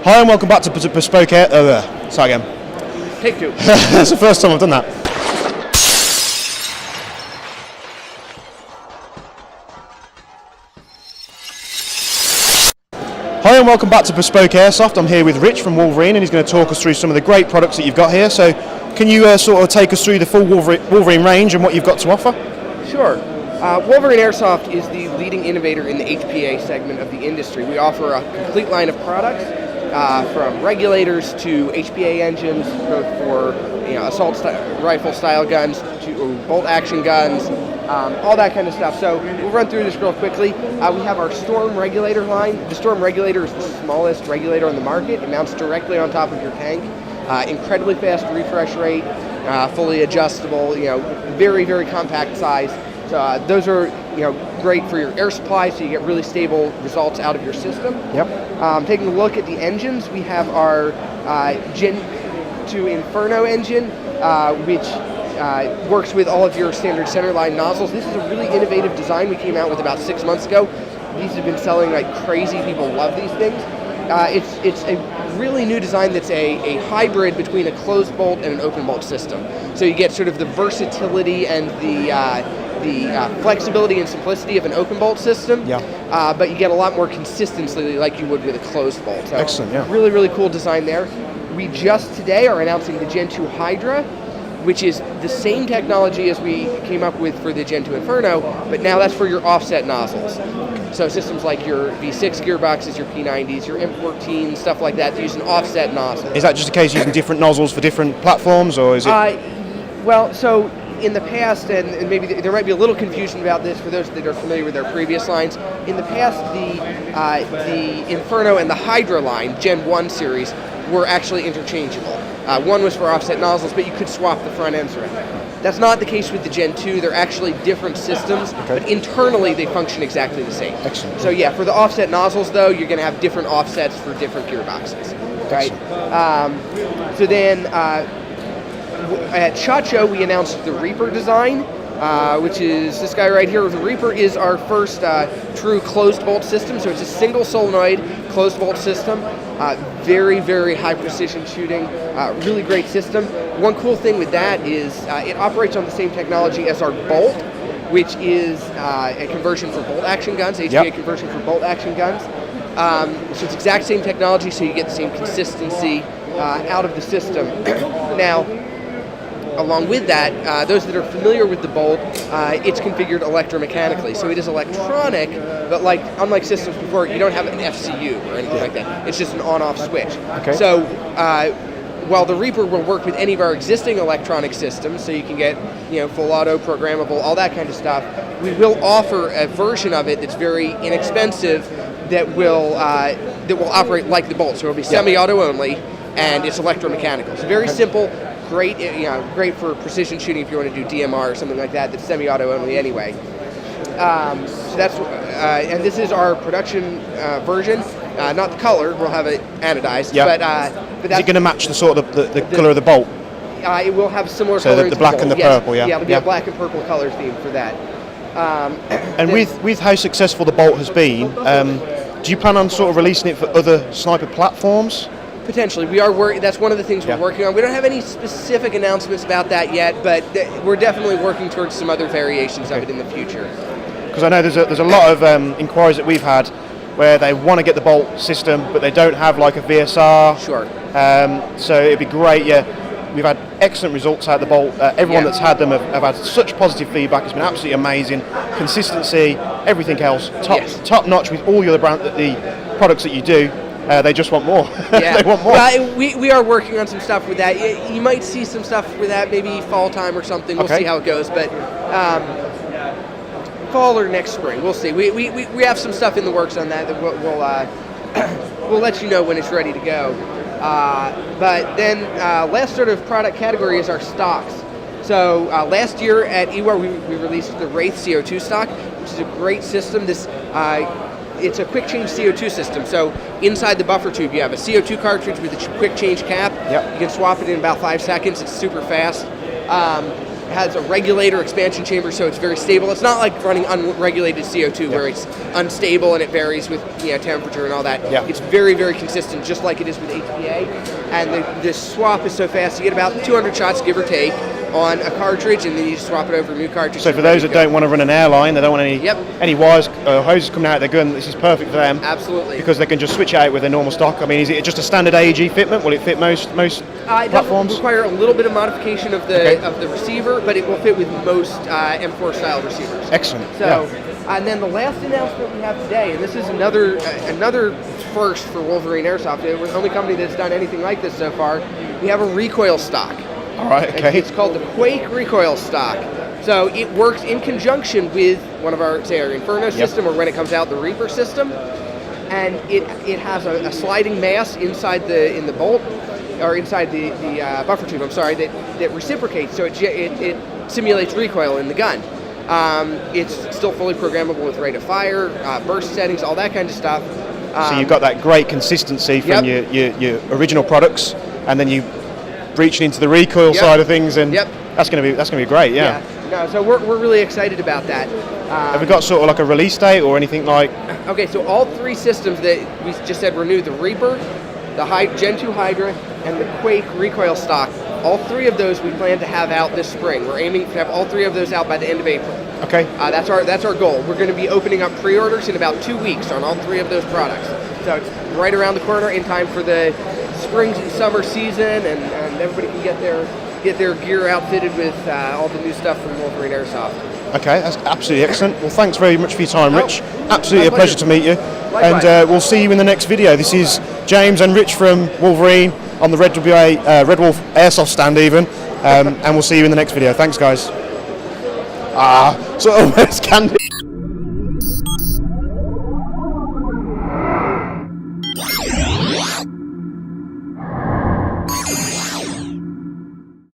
Hi and welcome back to Bespoke Air. Start again. Take two. That's the first time I've done that. Hi and welcome back to Bespoke Airsoft. I'm here with Rich from Wolverine and he's going to talk us through some of the great products that you've got here. So can you sort of take us through the full Wolverine range and what you've got to offer? Sure. Wolverine Airsoft is the leading innovator in the HPA segment of the industry. We offer a complete line of products from regulators to HPA engines, both for assault rifle style guns to bolt action guns, all that kind of stuff. So we'll run through this real quickly. We have our Storm regulator line. The Storm regulator is the smallest regulator on the market. It mounts directly on top of your tank. Incredibly fast refresh rate, fully adjustable. Very, very compact size. So those are great for your air supply, so you get really stable results out of your system. Yep. Taking a look at the engines, we have our Gen 2 Inferno engine, which works with all of your standard centerline nozzles. This is a really innovative design we came out with about 6 months ago. These have been selling like crazy. People love these things. It's a really new design that's a hybrid between a closed bolt and an open bolt system. So you get sort of the versatility and the flexibility and simplicity of an open bolt system, but you get a lot more consistency like you would with a closed bolt. So excellent, yeah. Really, really cool design there. We just today are announcing the Gen 2 Hydra, which is the same technology as we came up with for the Gen 2 Inferno, but now that's for your offset nozzles. So systems like your V6 gearboxes, your P90s, your M14, stuff like that, use an offset nozzle. Is that just a case of using different nozzles for different platforms, or is it? Well, so in the past, and maybe there might be a little confusion about this for those that are familiar with our previous lines, in the past the Inferno and the Hydra line, Gen 1 series, were actually interchangeable. One was for offset nozzles, but you could swap the front ends around. That's not the case with the Gen 2. They're actually different systems, but internally they function exactly the same. Excellent. So yeah, for the offset nozzles though, you're going to have different offsets for different gearboxes, right? So then at SHOT Show we announced the Reaper design, which is this guy right here. The Reaper is our first true closed bolt system. So it's a single solenoid closed bolt system. Very, very high precision shooting. Really great system. One cool thing with that is it operates on the same technology as our Bolt, which is a conversion for bolt action guns, HPA conversion for bolt action guns. So it's exact same technology, so you get the same consistency out of the system. Now, along with that, those that are familiar with the Bolt, it's configured electromechanically. So it is electronic, but unlike systems before, you don't have an FCU or anything like that. It's just an on-off switch. Okay. So while the Reaper will work with any of our existing electronic systems, so you can get full auto, programmable, all that kind of stuff, we will offer a version of it that's very inexpensive that will operate like the Bolt. So it'll be semi-auto only, and it's electromechanical. So very simple. Great, great for precision shooting if you want to do DMR or something like that. That's semi-auto only anyway. So that's and this is our production version. Not the color. We'll have it anodized. Yeah. But is it going to match the sort of the color of the Bolt? It will have similar so colors. So the black and the purple. Yeah. Yeah, it'll be a black and purple color theme for that. And with how successful the Bolt has been, do you plan on sort of releasing it for other sniper platforms? Potentially. We are working. That's one of the things we're working on. We don't have any specific announcements about that yet, but we're definitely working towards some other variations of it in the future. Because I know there's a lot of inquiries that we've had where they want to get the Bolt system, but they don't have like a VSR. Sure. So it'd be great. Yeah, we've had excellent results out of the Bolt. Everyone that's had them have had such positive feedback. It's been absolutely amazing. Consistency, everything else, top notch with all your the products that you do. They just want more. Yeah. They want more. Well, we are working on some stuff with that. You might see some stuff with that maybe fall time or something. We'll see how it goes, but fall or next spring, we'll see. We have some stuff in the works on that we'll let you know when it's ready to go. But then last sort of product category is our stocks. So last year at IWA we released the Wraith CO2 stock, which is a great system. It's a quick change CO2 system. So inside the buffer tube, you have a CO2 cartridge with a quick change cap. Yep. You can swap it in about 5 seconds. It's super fast. has a regulator expansion chamber, so it's very stable. It's not like running unregulated CO2 where it's unstable and it varies with temperature and all that. Yeah. It's very, very consistent, just like it is with HPA. And the swap is so fast, you get about 200 shots, give or take, on a cartridge, and then you just swap it over a new cartridge. So for those that don't want to run an airline, they don't want any wires, hoses coming out of their gun, this is perfect for them. Absolutely. Because they can just switch out with their normal stock. I mean, is it just a standard AEG fitment? Will it fit most platforms? It does require a little bit of modification of the receiver, but it will fit with most M4 style receivers. Excellent. So, and then the last announcement we have today, and this is another first for Wolverine Airsoft. We're the only company that's done anything like this so far. We have a recoil stock. All right, okay. It's called the Quake recoil stock. So it works in conjunction with one of our Inferno system, or when it comes out, the Reaper system. And it has a sliding mass inside the bolt, or inside the buffer tube, that reciprocates, so it simulates recoil in the gun. It's still fully programmable with rate of fire, burst settings, all that kind of stuff. So you've got that great consistency from your original products, and then you reaching into the recoil side of things, and that's going to be great. Yeah. No, so we're really excited about that. Have we got sort of like a release date or anything like? Okay, so all three systems that we just said were new: the Reaper, the Gen 2 Hydra, and the Quake recoil stock. All three of those we plan to have out this spring. We're aiming to have all three of those out by the end of April. Okay. That's our goal. We're going to be opening up pre-orders in about 2 weeks on all three of those products. So it's right around the corner, in time for the spring and summer season, and everybody can get their gear outfitted with all the new stuff from Wolverine Airsoft. Okay, that's absolutely excellent. Well, thanks very much for your time, Rich. Absolutely a pleasure to meet you. Likewise. And we'll see you in the next video. This is James and Rich from Wolverine on the Red Wolf Airsoft stand even, and we'll see you in the next video. Thanks, guys. So almost candy.